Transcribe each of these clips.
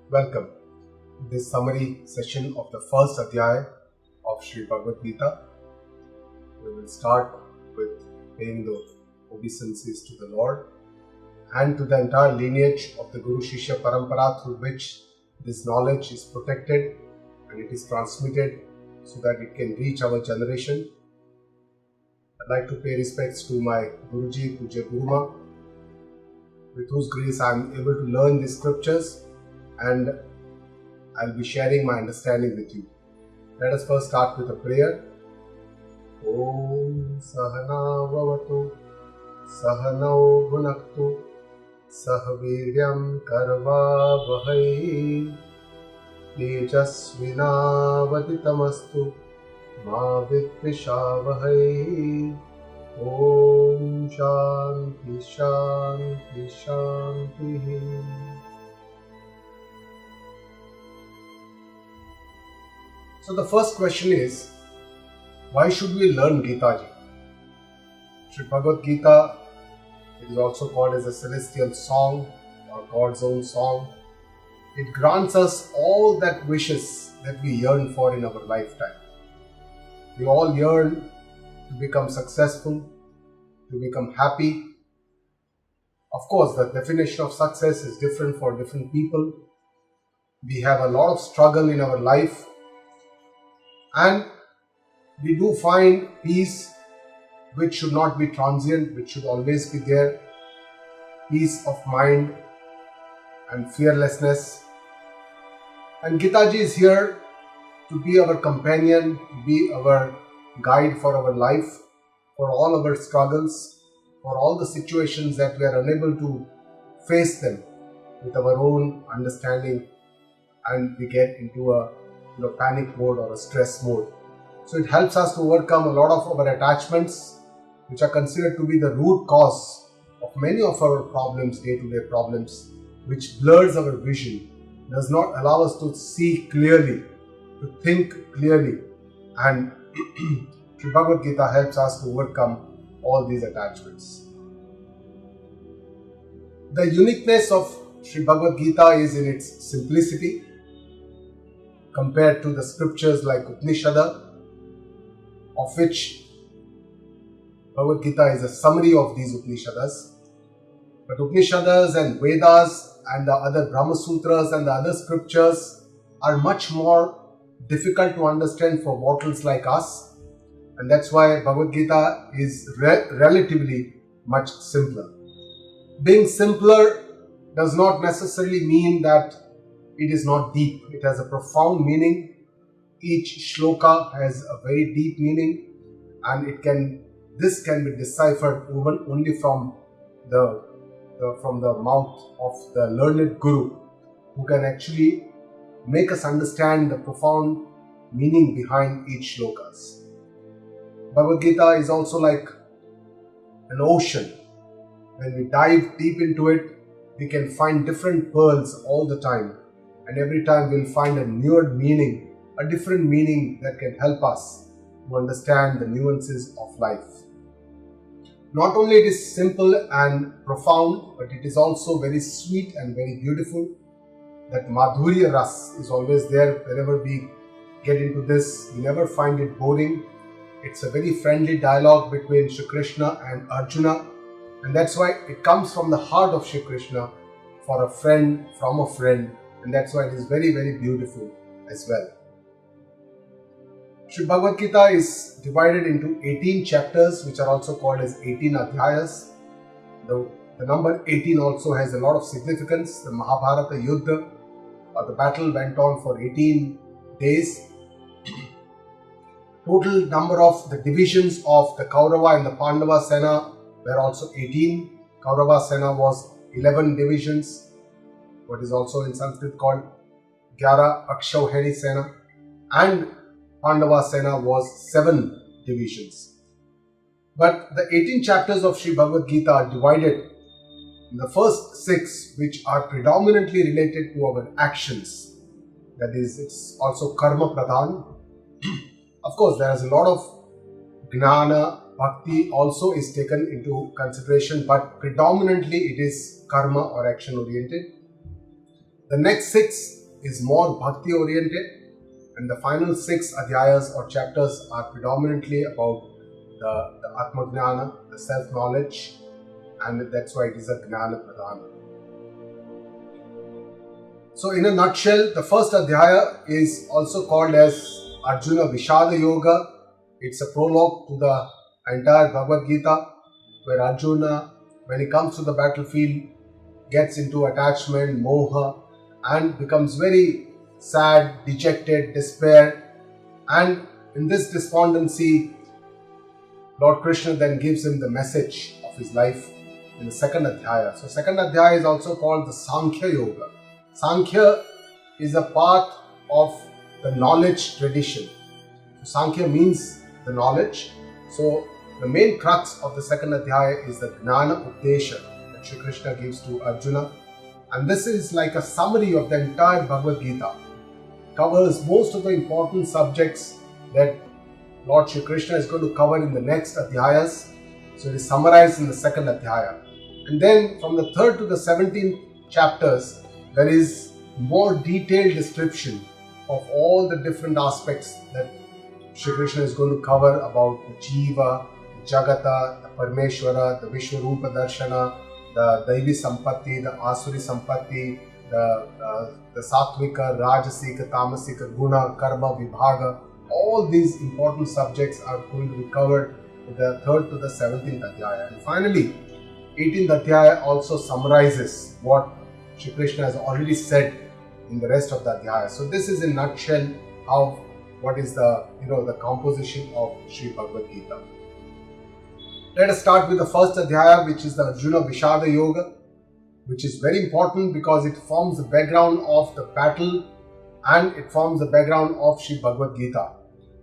Welcome to this summary session of the first Adhyaya of Sri Bhagavad Gita. We will start with paying the obeisances to the Lord and to the entire lineage of the Guru Shishya Parampara through which this knowledge is protected and it is transmitted so that it can reach our generation. I'd like to pay respects to my Guruji, Pujya Guruma, with whose grace I am able to learn the scriptures and I'll be sharing my understanding with you. Let us first start with a prayer. Om Sahana Vavatu Sahanau Bhunaktu Sahaviryam Karva Vahai Tejasvinavaditamastu Ma Vidvishavahai. Om Shanti Shanti Shanti. So the first question is, why should we learn Gita Ji? Sri Bhagavad Gita, it is also called as a celestial song or God's own song. It grants us all that wishes that we yearn for in our lifetime. We all yearn to become successful, to become happy. Of course, the definition of success is different for different people. We have a lot of struggle in our life. And we do find peace which should not be transient, which should always be there. Peace of mind and fearlessness. And Gita Ji is here to be our companion, to be our guide for our life, for all our struggles, for all the situations that we are unable to face them with our own understanding and we get into a panic mode or a stress mode. So it helps us to overcome a lot of our attachments which are considered to be the root cause of many of our problems, day-to-day problems, which blurs our vision, does not allow us to see clearly, to think clearly, and Sri Bhagavad Gita helps us to overcome all these attachments. The uniqueness of Sri Bhagavad Gita is in its simplicity compared to the scriptures like Upanishada, of which Bhagavad Gita is a summary of these Upanishadas. But Upanishadas and Vedas and the other Brahma Sutras and the other scriptures are much more difficult to understand for mortals like us. And that's why Bhagavad Gita is relatively much simpler. Being simpler does not necessarily mean that it is not deep. It has a profound meaning. Each shloka has a very deep meaning, and this can be deciphered only from the mouth of the learned Guru, who can actually make us understand the profound meaning behind each shlokas. Bhagavad Gita is also like an ocean. When we dive deep into it, we can find different pearls all the time. And every time we'll find a newer meaning, a different meaning that can help us to understand the nuances of life. Not only it is simple and profound, but it is also very sweet and very beautiful. That Madhurya Ras is always there whenever we get into this. We never find it boring. It's a very friendly dialogue between Shri Krishna and Arjuna. And that's why it comes from the heart of Shri Krishna for a friend, from a friend. And that's why it is very, very beautiful as well. Sri Bhagavad Gita is divided into 18 chapters, which are also called as 18 Adhyayas. The number 18 also has a lot of significance. The Mahabharata Yuddha, or the battle, went on for 18 days. Total number of the divisions of the Kaurava and the Pandava Sena were also 18. Kaurava Sena was 11 divisions, what is also in Sanskrit called Gyara Akshauheri Sena, and Pandava Sena was 7 divisions. But the 18 chapters of Sri Bhagavad Gita are divided in the first 6, which are predominantly related to our actions. That is, it's also Karma Pradhan. Of course, there is a lot of Gnana, Bhakti also is taken into consideration, but predominantly it is karma or action oriented. The next 6 is more bhakti oriented, and the final 6 adhyayas or chapters are predominantly about the Atma Gnana, the self-knowledge, and that's why it is a Gnana Pradhana. So in a nutshell, the first adhyaya is also called as Arjuna Vishada Yoga. It's a prologue to the entire Bhagavad Gita, where Arjuna, when he comes to the battlefield, gets into attachment, moha, and becomes very sad, dejected, despair. And in this despondency, Lord Krishna then gives him the message of his life in the second adhyaya. So second adhyaya is also called the Sankhya Yoga. Sankhya is a part of the knowledge tradition. So Sankhya means the knowledge. So the main crux of the second adhyaya is the Gnana Updesha that Shri Krishna gives to Arjuna. And this is like a summary of the entire Bhagavad Gita. It covers most of the important subjects that Lord Shri Krishna is going to cover in the next adhyayas. So it is summarized in the second adhyaya. And then from the 3rd to the 17th chapters, there is more detailed description of all the different aspects that Shri Krishna is going to cover about the Jiva, the Jagata, the Parmeshwara, the Vishwarupa Darshana, the Daivi Sampatti, the Asuri Sampatti, the Sattvika, Rajasika, Tamasika, Guna, Karma, Vibhaga. All these important subjects are going to be covered in the 3rd to the 17th adhyaya. And finally, 18th adhyaya also summarizes what Shri Krishna has already said in the rest of the adhyaya. So this is in a nutshell how what is the the composition of Sri Bhagavad Gita. Let us start with the first adhyaya, which is the Arjuna Vishada Yoga, which is very important because it forms the background of the battle and it forms the background of Sri Bhagavad Gita.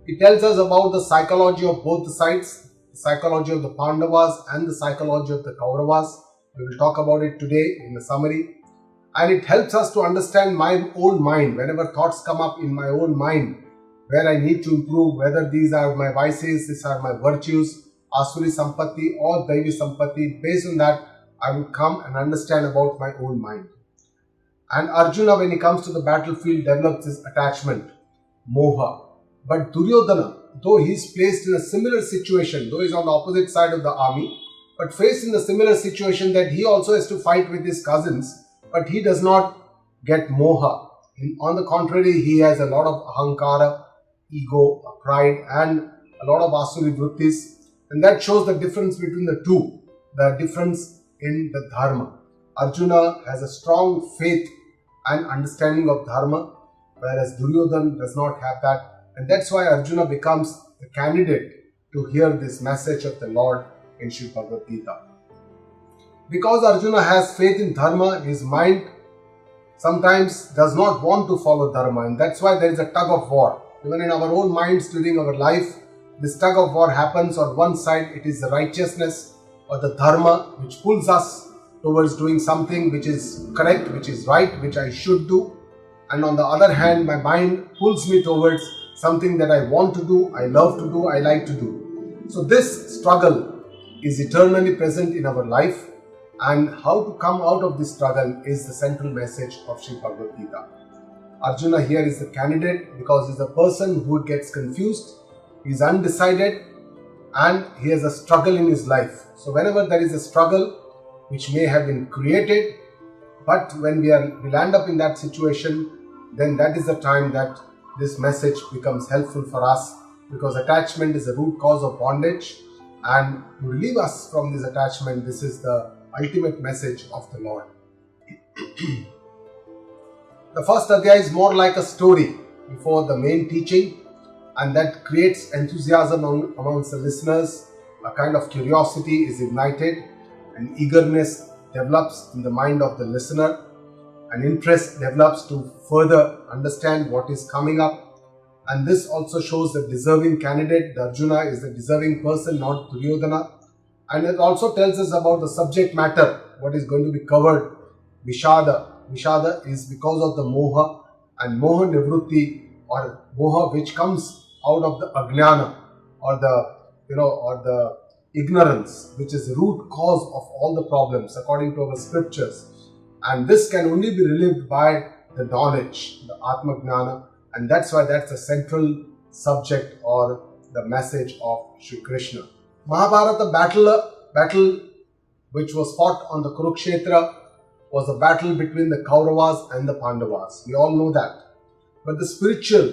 It tells us about the psychology of both the sides, the psychology of the Pandavas and the psychology of the Kauravas. We will talk about it today in the summary. And it helps us to understand my own mind. Whenever thoughts come up in my own mind, where I need to improve, whether these are my vices, these are my virtues, Asuri Sampatti or Daivi Sampatti, based on that, I will come and understand about my own mind. And Arjuna, when he comes to the battlefield, develops this attachment, moha. But Duryodhana, though he is placed in a similar situation, though he is on the opposite side of the army, but faced in a similar situation that he also has to fight with his cousins, but he does not get moha. On the contrary, he has a lot of ahankara, ego, pride, and a lot of asuri vrittis. And that shows the difference between the two, the difference in the dharma. Arjuna has a strong faith and understanding of dharma, whereas Duryodhana does not have that. And that's why Arjuna becomes the candidate to hear this message of the Lord in Sri Bhagavad Gita. Because Arjuna has faith in dharma, his mind sometimes does not want to follow dharma, and that's why there is a tug of war. Even in our own minds during our life, this tug of war happens. On one side, it is the righteousness or the dharma which pulls us towards doing something which is correct, which is right, which I should do. And on the other hand, my mind pulls me towards something that I want to do, I love to do, I like to do. So this struggle is eternally present in our life, and how to come out of this struggle is the central message of Sri Bhagavad Gita. Arjuna here is the candidate because he is a person who gets confused, he is undecided, and he has a struggle in his life. So whenever there is a struggle which may have been created, but when we land up in that situation, then that is the time that this message becomes helpful for us, because attachment is the root cause of bondage, and to relieve us from this attachment, this is the ultimate message of the Lord. The first adhyaya is more like a story before the main teaching, and that creates enthusiasm amongst the listeners. A kind of curiosity is ignited, and eagerness develops in the mind of the listener, and interest develops to further understand what is coming up. And this also shows the deserving candidate. The Arjuna is the deserving person, not Duryodhana. And it also tells us about the subject matter, what is going to be covered. Vishada. Vishada is because of the moha, and moha nivrutti, or moha which comes out of the ajnana, or the ignorance, which is the root cause of all the problems according to our scriptures. And this can only be relived by the knowledge, the Atma Gnana, and that's why that's the central subject or the message of Shri Krishna. Mahabharata battle which was fought on the Kurukshetra was a battle between the Kauravas and the Pandavas. We all know that. But the spiritual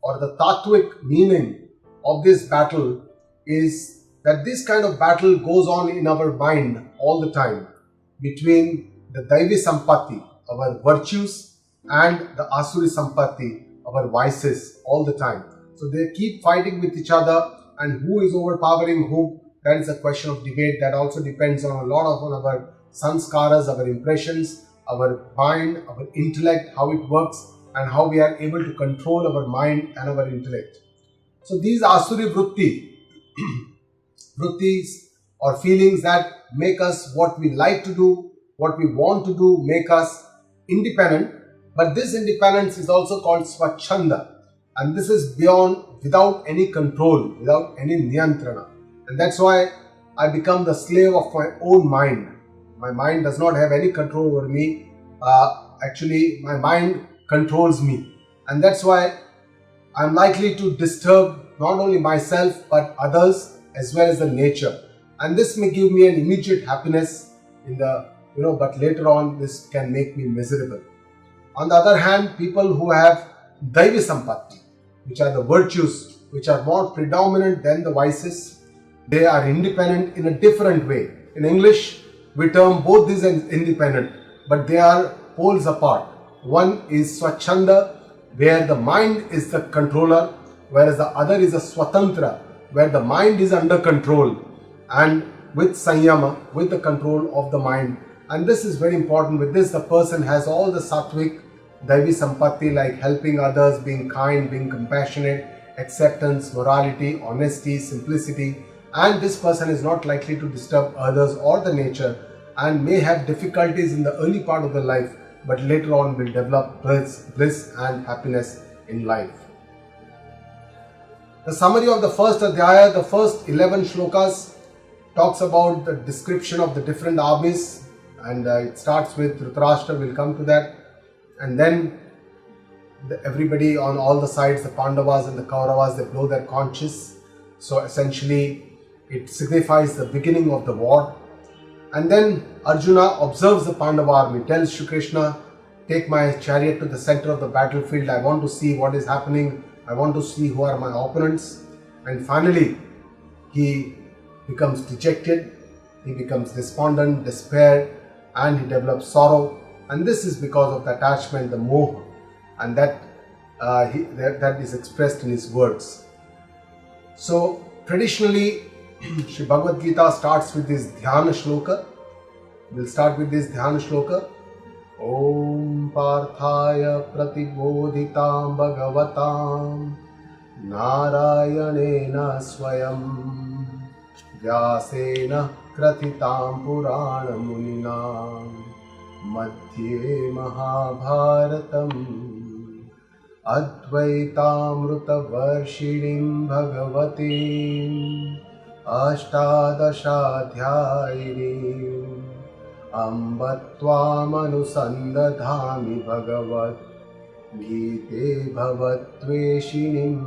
or the tattvic meaning of this battle is that this kind of battle goes on in our mind all the time between the Daivi Sampatti, our virtues, and the Asuri Sampatti, our vices, all the time. So they keep fighting with each other, and who is overpowering who, that is a question of debate. That also depends on a lot of our sanskaras, our impressions, our mind, our intellect, how it works, and how we are able to control our mind and our intellect. So these Asuri vrittis or feelings that make us what we like to do, what we want to do, make us independent. But this independence is also called Swachhanda. And this is without any control, without any niyantrana. And that's why I become the slave of my own mind. My mind does not have any control over me. Actually, my mind controls me. And that's why I'm likely to disturb not only myself but others as well as the nature. And this may give me an immediate happiness but later on this can make me miserable. On the other hand, people who have Daivi Sampatti, which are the virtues which are more predominant than the vices, they are independent in a different way. In English, we term both these as independent, but they are poles apart. One is Swachhanda, where the mind is the controller, whereas the other is a Swatantra, where the mind is under control and with Sanyama, with the control of the mind. And this is very important. With this, the person has all the sattvic, Daivi Sampatti, like helping others, being kind, being compassionate, acceptance, morality, honesty, simplicity. And this person is not likely to disturb others or the nature and may have difficulties in the early part of the life, but later on will develop bliss and happiness in life. The summary of the first Adhyaya, the first 11 shlokas, talks about the description of the different armies, and it starts with Dhritarashtra, we'll come to that. And then everybody on all the sides, the Pandavas and the Kauravas, they blow their conches. So essentially, it signifies the beginning of the war. And then Arjuna observes the Pandava army, tells Shri Krishna, take my chariot to the center of the battlefield. I want to see what is happening. I want to see who are my opponents. And finally, he becomes dejected, he becomes despondent, despair, and he develops sorrow. And this is because of the attachment, the moha, and that is expressed in his words. So traditionally, Shri Bhagavad Gita starts with this Dhyana Shloka. We'll start with this Dhyana Shloka. Om Parthaya Pratibodhitam Bhagavatam Narayanena Swayam Vyasena Kratitam Purana Muninam Madhye Mahabharatam Advaitamruta Varshinim Bhagavatim Ashtadashadhyayinim Ambatvamanusandathami Bhagavat Gite Bhavatveshinim.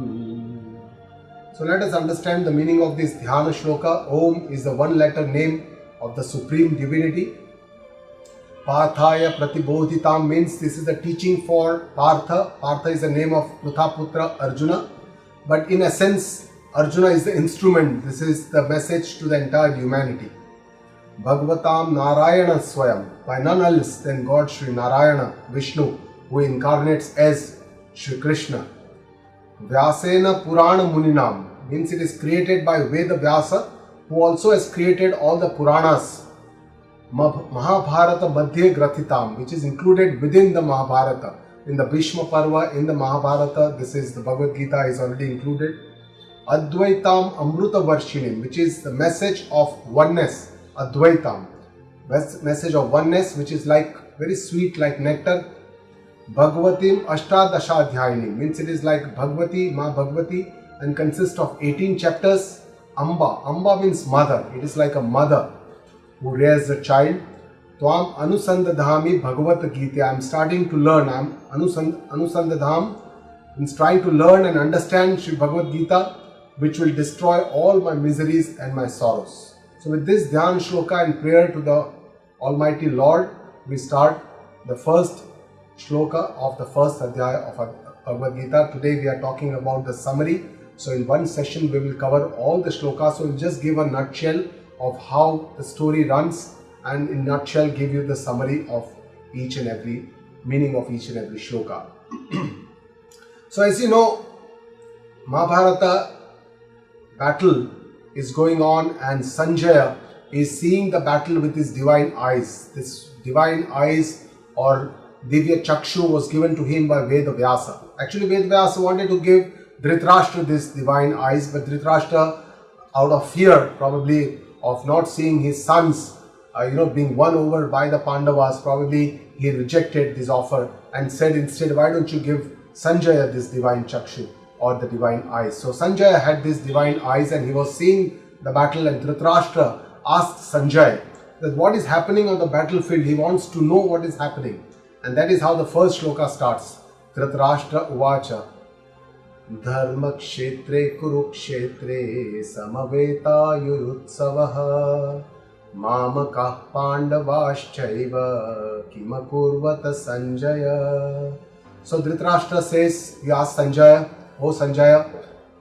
So let us understand the meaning of this Dhyana Shloka. Om is the one letter name of the Supreme Divinity. Parthaya Pratibodhitam means this is the teaching for Partha. Partha is the name of Prithaputra Arjuna. But in essence, Arjuna is the instrument. This is the message to the entire humanity. Bhagavatam Narayana Swayam, by none else than God Sri Narayana, Vishnu, who incarnates as Sri Krishna. Vyasena Purana Muninam means it is created by Veda Vyasa, who also has created all the Puranas. Mahabharata Madhye Grathitam, which is included within the Mahabharata. In the Bhishma Parva, in the Mahabharata, this is the Bhagavad Gita is already included. Advaitam Amruta Varshinim, which is the message of oneness. Advaitam, message of oneness, which is like very sweet, like nectar. Bhagavatim Ashtadashadhyayini means it is like Bhagavati, Ma Bhagavati, and consists of 18 chapters. Amba means mother. It is like a mother who rears a child. Tvam Anusandadhami Bhagavad Gita. I'm starting to learn. I'm Anusandadham. I'm trying to learn and understand Sri Bhagavad Gita, which will destroy all my miseries and my sorrows. So with this Dhyan Shloka and prayer to the Almighty Lord, we start the first Shloka of the first Adhyaya of Bhagavad Gita. Today we are talking about the summary. So in one session we will cover all the shlokas. So we'll just give a nutshell of how the story runs, and in nutshell give you the summary of each and every meaning of each and every shloka. So as you know, Mahabharata battle is going on, and Sanjaya is seeing the battle with his divine eyes. This divine eyes or Divya Chakshu was given to him by Veda Vyasa. Actually Veda Vyasa wanted to give Dhritarashtra this divine eyes, but Dhritarashtra, out of fear probably of not seeing his sons being won over by the Pandavas, probably he rejected this offer and said instead, why don't you give Sanjaya this divine Chakshu or the divine eyes. So Sanjaya had these divine eyes and he was seeing the battle, and Dhritarashtra asked Sanjaya that what is happening on the battlefield. He wants to know what is happening, and that is how the first shloka starts. Dhritarashtra Uvacha Dharma Kshetre Kurukshetre Samaveta Yurutsavaha Mamakah Pandavaschaiva Kimakurvata Sanjaya. So Dhritarashtra says, he asked Sanjaya, oh Sanjaya,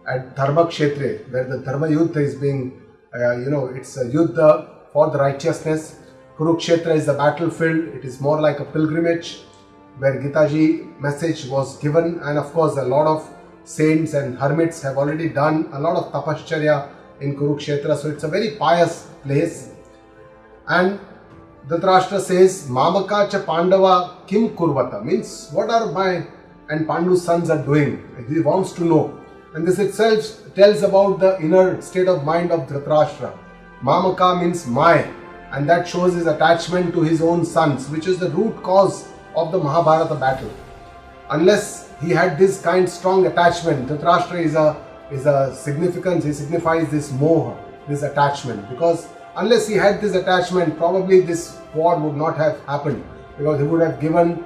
at Dharma Kshetre, where the Dharma Yuddha is being, it's a Yuddha for the righteousness. Kurukshetra is the battlefield. It is more like a pilgrimage where Gitaji message was given, and of course a lot of saints and hermits have already done a lot of tapascharya in Kurukshetra, so it's a very pious place. And Dhritarashtra says, Mamaka cha Pandava kim kurvata, means what are my and Pandu's sons are doing. He wants to know, and this itself tells about the inner state of mind of Dhritarashtra. Mamaka means my, and that shows his attachment to his own sons, which is the root cause of the Mahabharata battle. Unless he had this kind strong attachment, Dhritarashtra is a significance, he signifies this moha, this attachment, because unless he had this attachment, probably this war would not have happened, because he would have given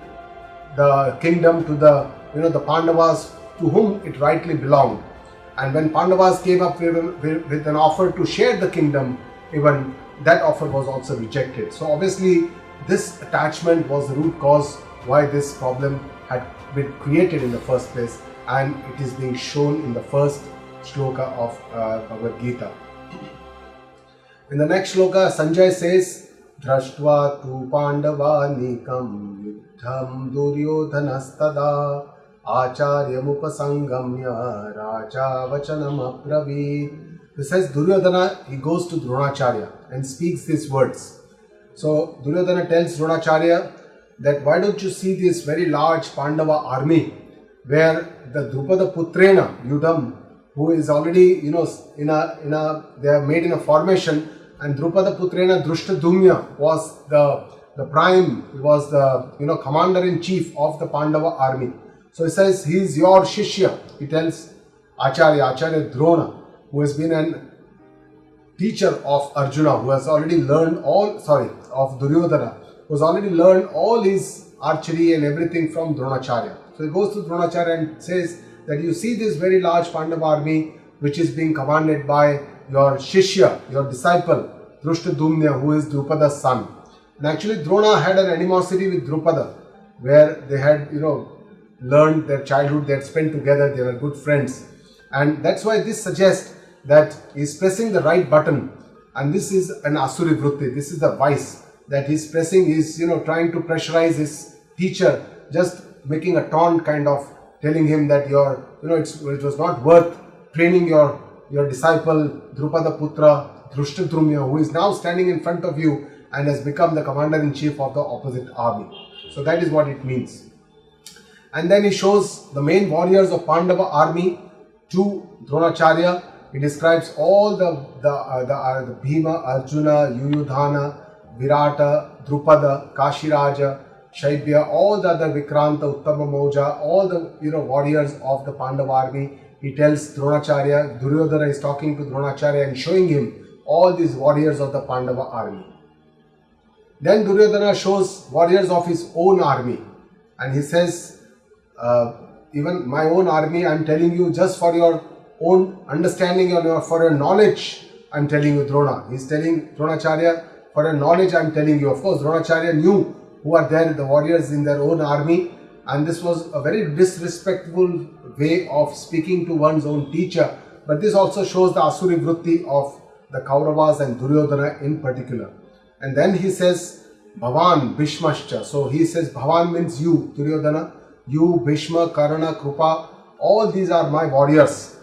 the kingdom to the Pandavas, to whom it rightly belonged. And when Pandavas came up with an offer to share the kingdom, even that offer was also rejected. So obviously this attachment was the root cause why this problem had been created in the first place, and it is being shown in the first shloka of Bhagavad Gita. In the next shloka, Sanjay says, Drashtva tu Pandava nikam yuddham duryodhanastada Acharyamupasanghamya Raja Vachanam Apraveet. This says Duryodhana, he goes to Dronacharya and speaks these words. So Duryodhana tells Dronacharya that why don't you see this very large Pandava army where the Drupada Putrena Yudham, who is already they are made in a formation, and Drupada Putrena Drushtadumya was the prime, he was the commander in chief of the Pandava army. So he says he is your Shishya. He tells Acharya Drona, who has been an teacher of Arjuna, who has already learned of Duryodhana, who has already learned all his archery and everything from Dronacharya. So he goes to Dronacharya and says that you see this very large Pandava army which is being commanded by your Shishya, your disciple, Drushtadumya, who is Drupada's son. And actually Drona had an animosity with Drupada, where they had, learned their childhood, they had spent together, they were good friends. And that's why this suggests that he is pressing the right button, and this is an Asuri Vritti, this is the vice that he's pressing. He's trying to pressurize his teacher, just making a taunt, kind of telling him that it was not worth training your disciple Drupada Putra Drushtadumya, who is now standing in front of you and has become the commander-in-chief of the opposite army. So that is what it means. And then he shows the main warriors of Pandava army to Dronacharya. He describes all the Bhima, Arjuna, Yuyudhana, Virata, Drupada, Kashiraja, Shaibya, all the other Vikranta, Uttama Moja, all the warriors of the Pandava army. He tells Dronacharya, Duryodhana is talking to Dronacharya and showing him all these warriors of the Pandava army. Then Duryodhana shows warriors of his own army, and he says, even my own army, I am telling you just for your own understanding or for your knowledge, I am telling you, Drona. He is telling Dronacharya, for your knowledge I am telling you. Of course, Dronacharya knew who are there, the warriors in their own army, and this was a very disrespectful way of speaking to one's own teacher. But this also shows the Asuri Vritti of the Kauravas and Duryodhana in particular. And then he says, Bhavan Bhishmascha. So he says, Bhavan means you, Duryodhana, you, Bhishma, Karna, Krupa, all these are my warriors.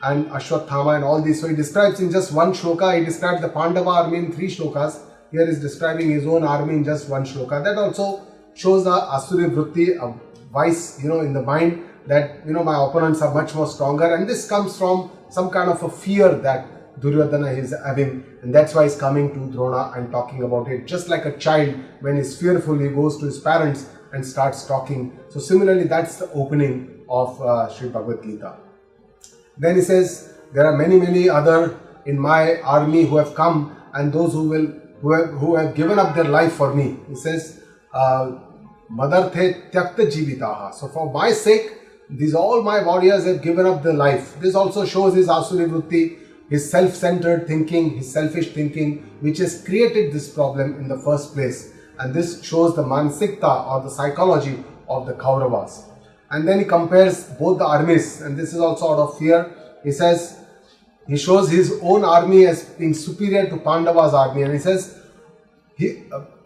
And Ashwathama and all these. So he describes in just one shloka, he described the Pandava army in 3 shlokas. Here he is describing his own army in just one shloka. That also shows the Asuri Vritti, a vice, in the mind that, my opponents are much more stronger. And this comes from some kind of a fear that Duryodhana is having. And that's why he's coming to Drona and talking about it. Just like a child, when he's fearful, he goes to his parents and starts talking. So similarly, that's the opening of Sri Bhagavad Gita. Then he says, there are many other in my army who have come, and those who have given up their life for me. He says, Madarthe tyakta jivitaha. So for my sake, these all my warriors have given up their life. This also shows his Asuri Vritti, his self-centered thinking, his selfish thinking, which has created this problem in the first place. And this shows the mansikta or the psychology of the Kauravas. And then he compares both the armies, and this is also out of fear. He says, he shows his own army as being superior to Pandava's army, and he says,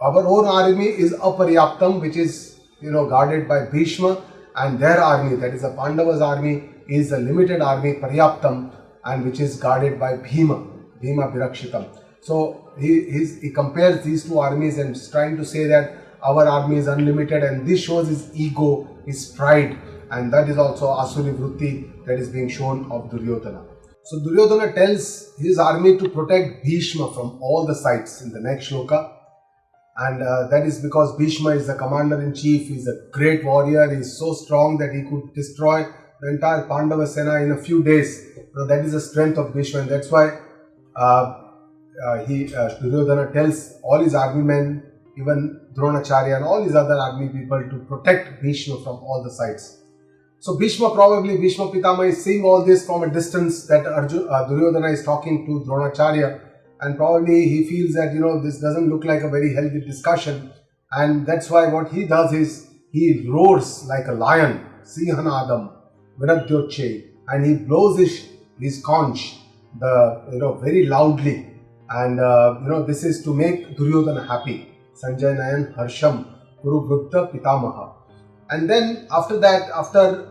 our own army is aparyaptam, which is guarded by Bhishma, and their army, that is the Pandava's army, is a limited army, paryaptam, and which is guarded by Bhima Virakshitam. So he compares these two armies and is trying to say that our army is unlimited, and this shows his ego, his pride, and that is also Asuri Vritti that is being shown of Duryodhana. So Duryodhana tells his army to protect Bhishma from all the sides in the next shloka, and that is because Bhishma is the commander-in-chief, he is a great warrior, he is so strong that he could destroy the entire Pandava Sena in a few days. That is the strength of Bhishma, and that's why Duryodhana tells all his army men, even Dronacharya and all his other army people, to protect Bhishma from all the sides. So Bhishma Pitama is seeing all this from a distance, that Duryodhana is talking to Dronacharya, and probably he feels that this doesn't look like a very healthy discussion, and that's why what he does is he roars like a lion, Sinhanadam Vinadyoche, and he blows his conch very loudly, and this is to make Duryodhana happy. Sanjay Nayan Harsham Kuru Vruddha Pitamaha. And then after that, after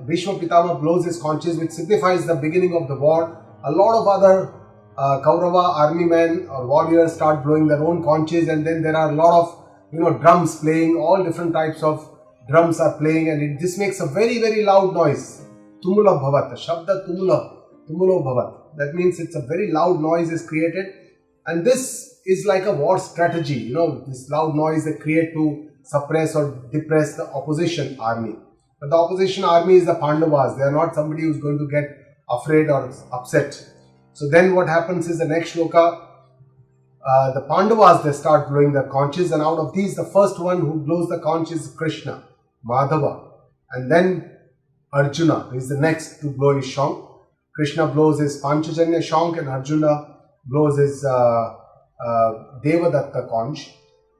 Bhishma Pitama blows his conches, which signifies the beginning of the war, a lot of other Kaurava army men or warriors start blowing their own conches, and then there are a lot of drums playing, all different types of drums are playing, and this makes a very loud noise. Tumula Bhavat, Shabda Tumulo Bhavat. That means it's a very loud noise is created, and this is like a war strategy, this loud noise they create to suppress or depress the opposition army. But the opposition army is the Pandavas. They are not somebody who's going to get afraid or upset. So then what happens is the next shloka, the Pandavas, they start blowing their conches, and out of these, the first one who blows the conch is Krishna, Madhava, and then Arjuna is the next to blow his shank. Krishna blows his Panchajanya shank, and Arjuna blows his Devadatta conch,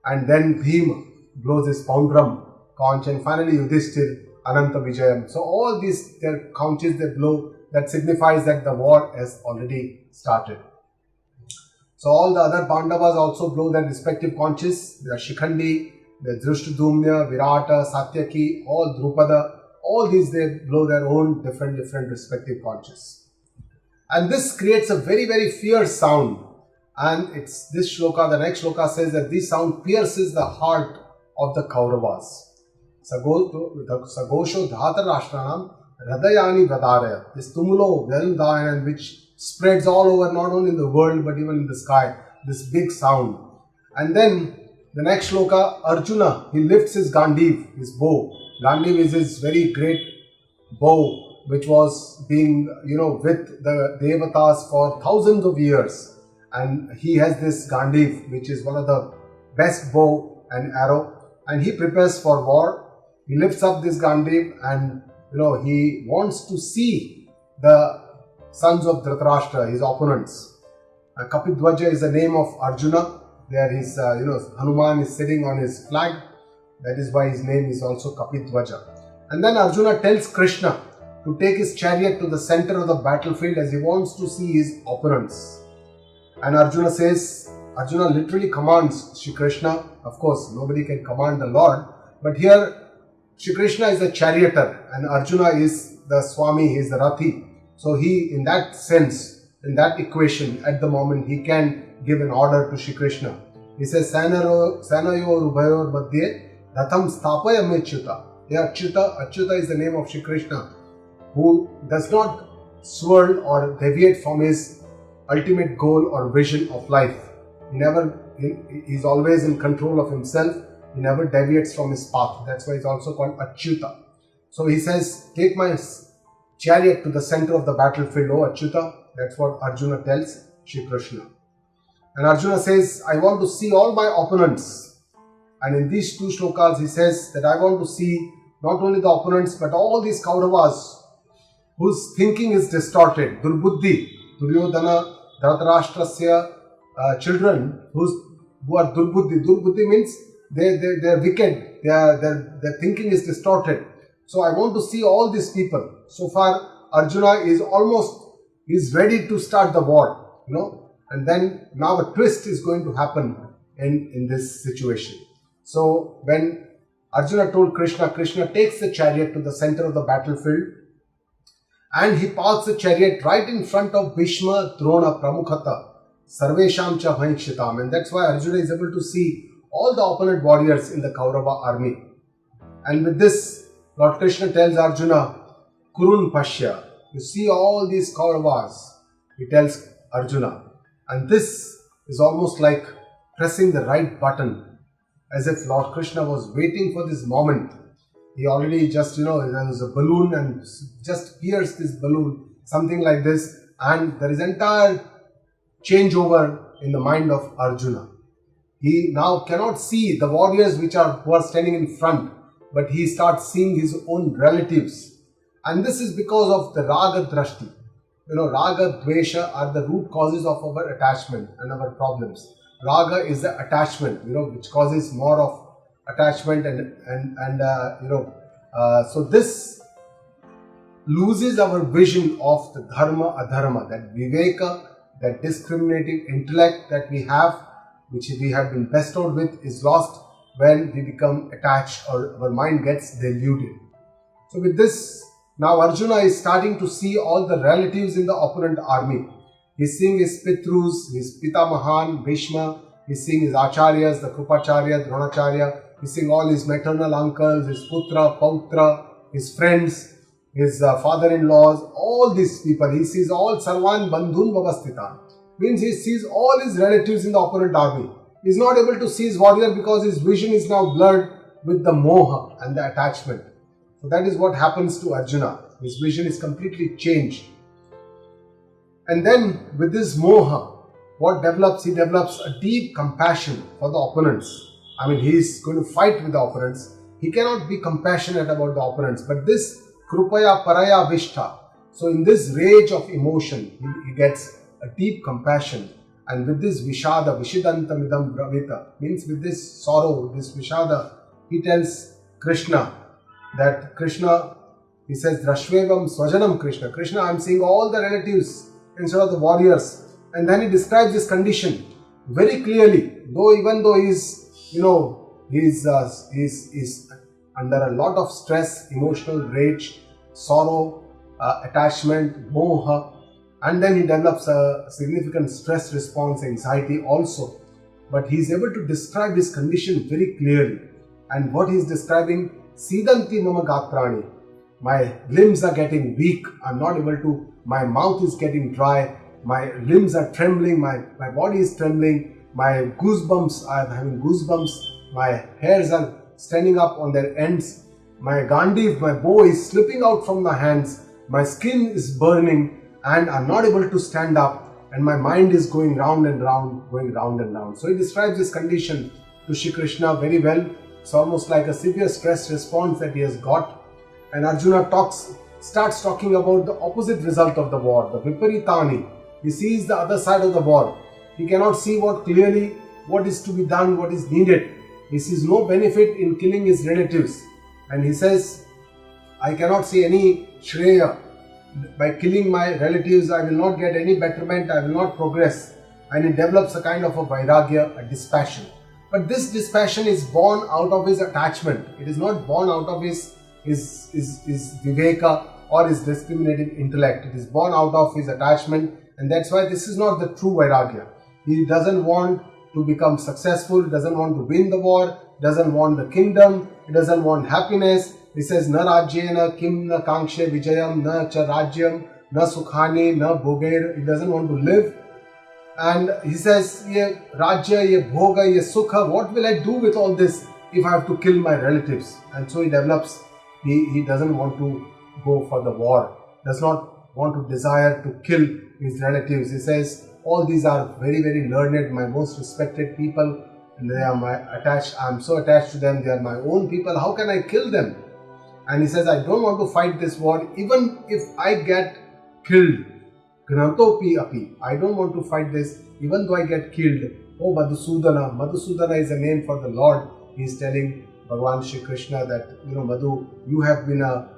and then Bhima blows his Poundram conch, and finally Yudhishthir Ananta Vijayam. So all these their conches they blow, that signifies that the war has already started. So all the other Pandavas also blow their respective conches. The Shikhandi, the Drishtadumna, Virata, Satyaki, all Drupada, all these they blow their own different respective conches. And this creates a very fierce sound. And it's this shloka, the next shloka says that this sound pierces the heart of the Kauravas. Sagosho Dhatarashtanam Radayani Vadaraya. This tumulo, Veldayan, which spreads all over, not only in the world but even in the sky. This big sound. And then the next shloka, Arjuna, he lifts his Gandiv, his bow. Gandiv is his very great bow, which was being, with the Devatas for thousands of years. And he has this Gandiv, which is one of the best bow and arrow, and he prepares for war. He lifts up this Gandiv, and he wants to see the sons of Dhritarashtra, his opponents. Kapidwaja is the name of Arjuna. There is, Hanuman is sitting on his flag. That is why his name is also Kapidwaja. And then Arjuna tells Krishna to take his chariot to the center of the battlefield as he wants to see his opponents. And Arjuna literally commands Shri Krishna. Of course, nobody can command the Lord. But here, Shri Krishna is the charioteer and Arjuna is the Swami, he is the Rathi. So he, in that sense, in that equation, at the moment, he can give an order to Shri Krishna. He says, Sanayor Ubhayor Madhye Ratham Stapaya Mechyuta. Here, Achyuta is the name of Shri Krishna, who does not swerve or deviate from his ultimate goal or vision of life. He's always in control of himself. He never deviates from his path. That's why he's also called Achyuta. So he says, take my chariot to the center of the battlefield, O Achyuta. That's what Arjuna tells Shri Krishna. And Arjuna says, I want to see all my opponents. And in these two shlokas, he says that I want to see not only the opponents, but all these Kauravas whose thinking is distorted. Durbuddhi, Duryodhana, Dhritarashtrasya children who are Durbuddhi. Durbuddhi means they are wicked. Their thinking is distorted. So I want to see all these people. So far, Arjuna is ready to start the war, and then now a twist is going to happen in this situation. So when Arjuna told Krishna, Krishna takes the chariot to the center of the battlefield and he parks the chariot right in front of Bhishma, Drona, Pramukhata, Sarvesham cha Bhayikshitam. And that's why Arjuna is able to see all the opponent warriors in the Kaurava army. And with this, Lord Krishna tells Arjuna, Kurun Pashya, you see all these Kauravas, he tells Arjuna. And this is almost like pressing the right button, as if Lord Krishna was waiting for this moment. He already just, there was a balloon and just pierced this balloon, something like this, and there is entire changeover in the mind of Arjuna. He now cannot see the warriors who are standing in front, but he starts seeing his own relatives. And this is because of the Raga Drashti. Raga, Dvesha are the root causes of our attachment and our problems. Raga is the attachment, which causes more of attachment so this loses our vision of the dharma, adharma, that viveka, that discriminating intellect that we have, which we have been bestowed with, is lost when we become attached or our mind gets deluded. So with this, now Arjuna is starting to see all the relatives in the opponent army. He's seeing his Pitrus, his Pitamahan, Bhishma. He's seeing his Acharyas, the Krupacharya, Dronacharya. He's seeing all his maternal uncles, his Putra, Pautra, his friends, his father-in-laws, all these people. He sees all Sarvan Bandhun Vavasthitan. Means he sees all his relatives in the opponent army. He's not able to see his warrior because his vision is now blurred with the moha and the attachment. So that is what happens to Arjuna. His vision is completely changed. And then with this moha, what develops? He develops a deep compassion for the opponents. He is going to fight with the opponents. He cannot be compassionate about the opponents. But this krupaya paraya vishtha. So in this rage of emotion, he gets a deep compassion. And with this vishada, vishidantamidam bravita, means with this sorrow, this vishada, he tells Krishna that he says, Drashvevam swajanam Krishna. Krishna, I am seeing all the relatives instead of the warriors. And then he describes his condition very clearly. Even though he's under a lot of stress, emotional rage, sorrow, attachment, moha, and then he develops a significant stress response, anxiety also. But he is able to describe his condition very clearly. And what he is describing, Sidanti mama gatrani. My limbs are getting weak. I'm not able to, my mouth is getting dry. My limbs are trembling. My body is trembling. My goosebumps, I'm having goosebumps. My hairs are standing up on their ends. My Gandiv, my bow is slipping out from my hands. My skin is burning and I'm not able to stand up. And my mind is going round and round, going round and round. So he describes this condition to Shri Krishna very well. It's almost like a severe stress response that he has got. And Arjuna starts talking about the opposite result of the war, the Viparitani. He sees the other side of the war. He cannot see what is to be done, what is needed. He sees no benefit in killing his relatives. And he says, I cannot see any Shreya. By killing my relatives, I will not get any betterment, I will not progress. And he develops a kind of a vairagya, a dispassion. But this dispassion is born out of his attachment. It is not born out of his viveka or his discriminating intellect. It is born out of his attachment, and that's why this is not the true vairagya. He doesn't want to become successful, doesn't want to win the war, doesn't want the kingdom, he doesn't want happiness. He says, na rajyena kim na kankshe vijayam na cha rajyam na sukhani na bhoger. He doesn't want to live. And he says, ye rajya, ye bhoga, ye sukha, what will I do with all this if I have to kill my relatives? And so he develops, he doesn't want to go for the war, does not want to desire to kill his relatives. He says, all these are very, very learned, my most respected people, and they are I am so attached to them, they are my own people, how can I kill them? And he says, I don't want to fight this war, even if I get killed. Grantopi api. I don't want to fight this, even though I get killed. Oh Madhusudana. Madhusudana is a name for the Lord. He is telling Bhagavan Shri Krishna that, Madhu, you have been a,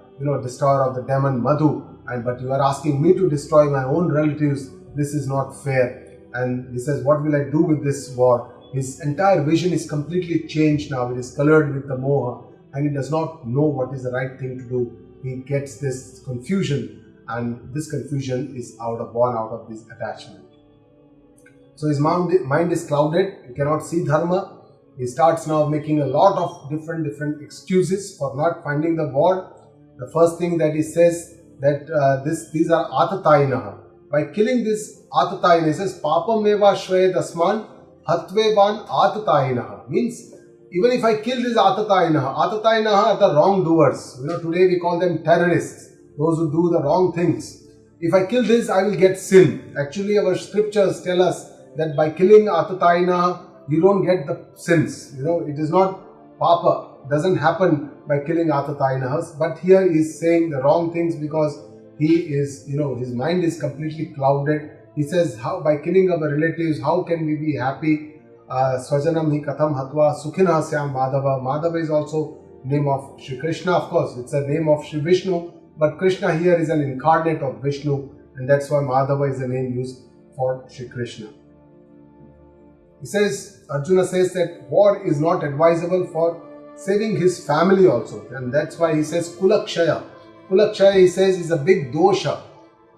destroyer of the demon Madhu, but you are asking me to destroy my own relatives. This is not fair. And he says, what will I do with this war? His entire vision is completely changed now. It is colored with the moha, and he does not know what is the right thing to do. He gets this confusion, and this confusion is born out of this attachment. So his mind is clouded. He cannot see dharma. He starts now making a lot of different excuses for not finding the war. The first thing that he says that these are atatayinaha. By killing this atatayina, he says papameva shved asman hatvevan atatayinaha. Means even if I kill this atatayinaha are the wrongdoers. Today we call them terrorists, those who do the wrong things. If I kill this, I will get sin. Actually, our scriptures tell us that by killing atatayinaha, you don't get the sins. It is not papa. It doesn't happen by killing atatayinahas. But here he is saying the wrong things because he is, his mind is completely clouded. He says, how by killing our relatives, how can we be happy? Swajanam hi katham hatva sukhina syam Madhava. Madhava is also name of Shri Krishna, of course. It's a name of Shri Vishnu. But Krishna here is an incarnate of Vishnu, and that's why Madhava is the name used for Shri Krishna. He says, Arjuna says that war is not advisable for saving his family also, and that's why he says Kulakshaya. Kulakshaya, he says, is a big dosha,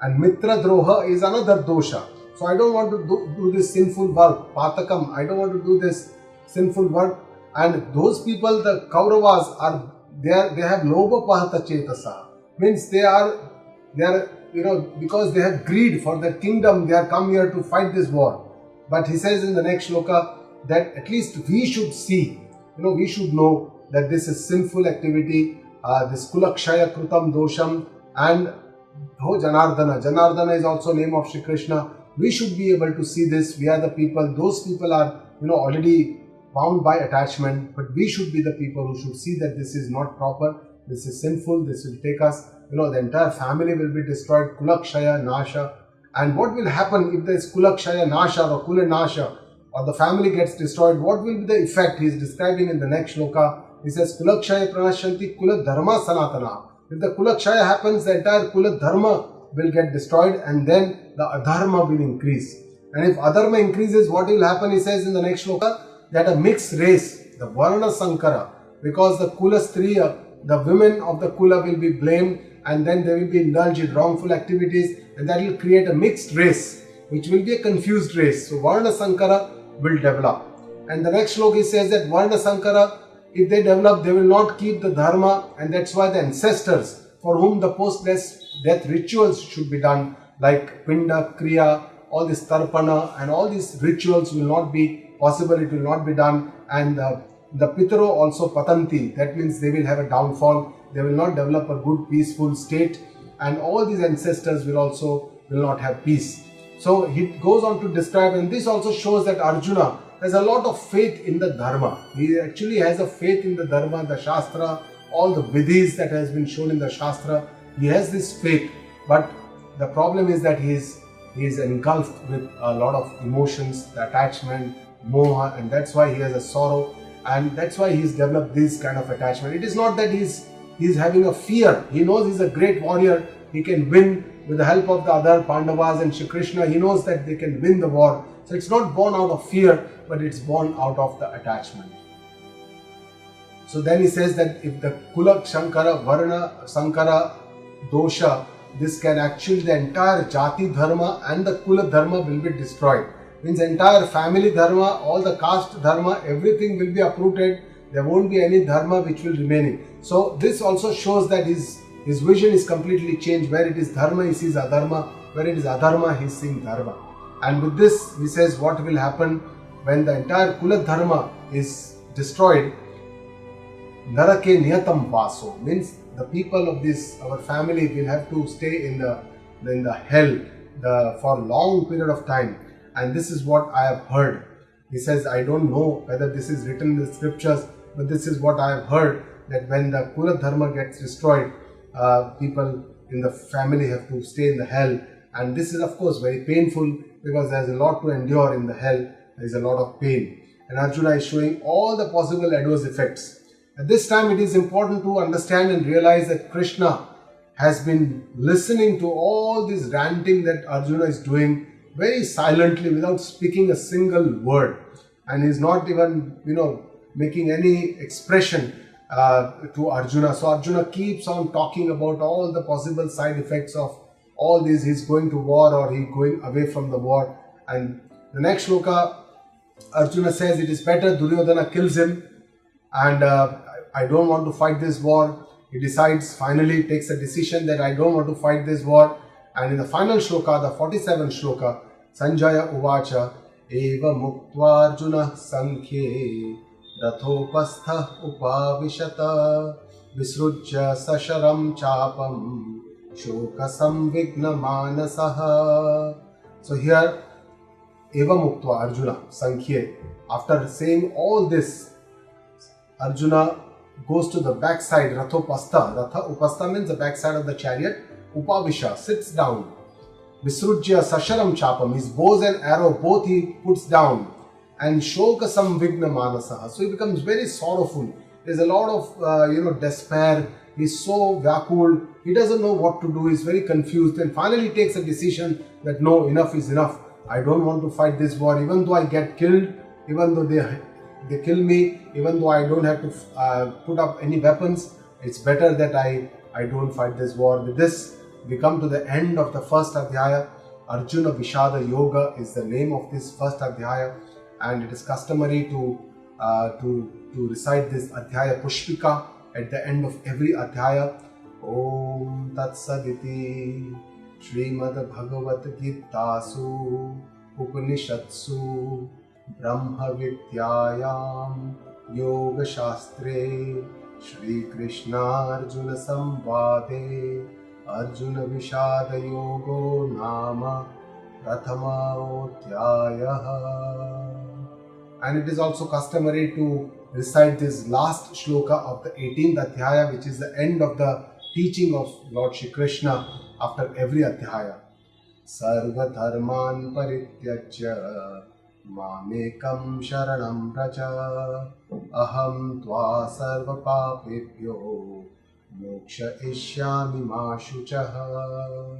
and Mitra Droha is another dosha. So I don't want to do this sinful work, Patakam, I don't want to do this sinful work. And those people, the Kauravas, they have Lobha Pahata Chetasa. Means they are because they have greed for their kingdom, they are come here to fight this war. But he says in the next shloka that at least we should see, we should know that this is sinful activity, this Kulakshaya Krutam Dosham, and Janardana is also name of Shri Krishna. We should be able to see this. We are the people, those people are already bound by attachment, but we should be the people who should see that this is not proper, this is sinful, this will take us, the entire family will be destroyed, Kulakshaya Nasha. And what will happen if there is Kulakshaya Nasha or Kula Nasha, or the family gets destroyed? What will be the effect? He is describing in the next shloka. He says, Kulakshaya Pranashanti Kula Dharma Sanatana. If the Kulakshaya happens, the entire Kula Dharma will get destroyed, and then the Adharma will increase. And if Adharma increases, what will happen? He says in the next shloka that a mixed race, the Varna Sankara, because the Kula Striya, the women of the Kula will be blamed, and then they will be indulged in wrongful activities, and that will create a mixed race, which will be a confused race. So Varna Sankara will develop. And the next shloka says that Varna Sankara, if they develop, they will not keep the dharma, and that's why the ancestors for whom the post-death rituals should be done, like Pinda, Kriya, all this Tarpana, and all these rituals will not be possible, it will not be done. And the Pitaro also Patanti, that means they will have a downfall, they will not develop a good peaceful state, and all these ancestors will not have peace. So he goes on to describe, and this also shows that Arjuna, has a lot of faith in the Dharma. He actually has a faith in the Dharma, the Shastra, all the Vidhis that has been shown in the Shastra. He has this faith, but the problem is that he is engulfed with a lot of emotions, the attachment, moha, and that's why he has a sorrow, and that's why he's developed this kind of attachment. It is not that he's having a fear. He knows he's a great warrior. He can win with the help of the other Pandavas and Shri Krishna. He knows that they can win the war. So it's not born out of fear, but it's born out of the attachment. So then he says that if the Kula Shankara, Varna Sankara dosha, this can actually, the entire Jati Dharma and the Kula Dharma will be destroyed. Means entire family Dharma, all the caste Dharma, everything will be uprooted. There won't be any Dharma which will remain. So this also shows that his vision is completely changed. Where it is Dharma, he sees Adharma. Where it is Adharma, he is seeing Dharma. And with this, he says what will happen when the entire Kula Dharma is destroyed. Narake Niyatam Vaso, means the people of this, our family, will have to stay in the hell for a long period of time. And this is what I have heard. He says, I don't know whether this is written in the scriptures, but this is what I have heard, that when the Kula Dharma gets destroyed, people in the family have to stay in the hell. And this is of course very painful, because there is a lot to endure in the hell. There is a lot of pain. And Arjuna is showing all the possible adverse effects. At this time, it is important to understand and realize that Krishna has been listening to all this ranting that Arjuna is doing very silently, without speaking a single word, and is not even making any expression to Arjuna. So Arjuna keeps on talking about all the possible side effects of all this. He's going to war, or he's going away from the war. And the next shloka, Arjuna says it is better Duryodhana kills him, and I don't want to fight this war. He decides, finally takes a decision that I don't want to fight this war. And in the final shloka, the 47th shloka, Sanjaya Uvacha Eva Muktva Arjuna Sankhye Rathopastha Upavishata Visrujya Sasharam Chapam Shoka Samvigna Manasaha. So here, Eva Muktva Arjuna Sankhye, after saying all this, Arjuna goes to the backside, Rathopastha. Ratha Upastha means the backside of the chariot. Upavisha, sits down. Visrujya Sasharam Chapam, his bows and arrow both he puts down. And Shoka Samvigna Manasaha. So he becomes very sorrowful. There's a lot of despair. He's so vyakul. He doesn't know what to do. He's very confused. And finally takes a decision that no, enough is enough. I don't want to fight this war. Even though I get killed, even though they kill me, even though I don't have to put up any weapons, it's better that I don't fight this war. With this, we come to the end of the first Adhyaya. Arjuna Vishada Yoga is the name of this first Adhyaya, and it is customary to recite this Adhyaya Pushpika at the end of every Adhyaya. Om Tat Saditi Srimad Bhagavad Gitasu Upanishadsu Brahma Vidyayam Yoga Shastre Shri Krishna Arjuna Samvade Arjuna Vishada Yogo Nama Prathama Odhyayaha. And it is also customary to recite this last shloka of the 18th Adhyaya, which is the end of the teaching of Lord Shri Krishna after every Adhyaya. Sarva Dharman Parityajya Mamekam Sharanam Praja Aham Tva Sarva Papebhyo Moksha Ishyami Ma Shuchaha.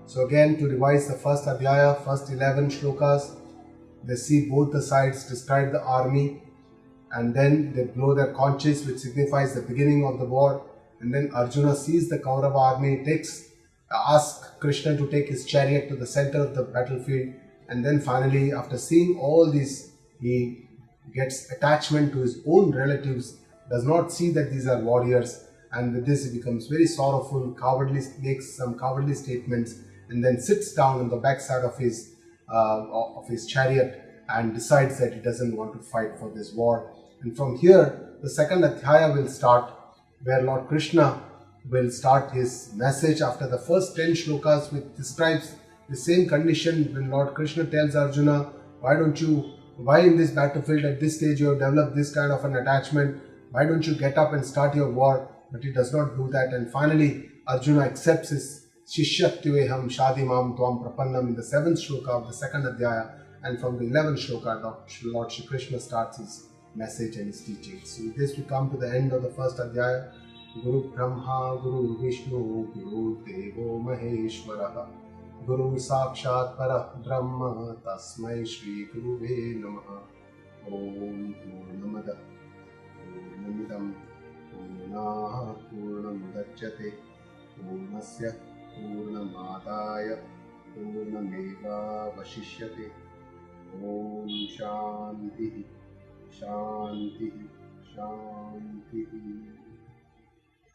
So again, to revise the first Adhyaya, first 11 shlokas, they see both the sides describe the army, and then they blow their conches, which signifies the beginning of the war. And then Arjuna sees the Kaurava army, asks Krishna to take his chariot to the center of the battlefield, and then finally, after seeing all this, he gets attachment to his own relatives, does not see that these are warriors, and with this he becomes very sorrowful, makes some cowardly statements, and then sits down on the backside of his chariot and decides that he doesn't want to fight for this war. And from here, the second Adhyaya will start, where Lord Krishna will start his message after the first 10 shlokas, which describes The same condition when Lord Krishna tells Arjuna, why in this battlefield at this stage you have developed this kind of an attachment, why don't you get up and start your war? But he does not do that, and finally Arjuna accepts his Shishyatyueham Shadimam Tvam Prapannam in the 7th shloka of the 2nd Adhyaya, and from the 11th shloka Lord Shri Krishna starts his message and his teachings. So with this we come to the end of the 1st Adhyaya. Guru Brahma, Guru Vishnu, Guru Devo Maheshwara, Guru Sakshat Parah Brahma, Tasmai Shri Guruve Namaha. Om Purnamada Purnamidam Purnaha Purnamudachyate Purnasya Purnamadaya Purnameva Vashishyate. Om Shanti Shanti Shanti.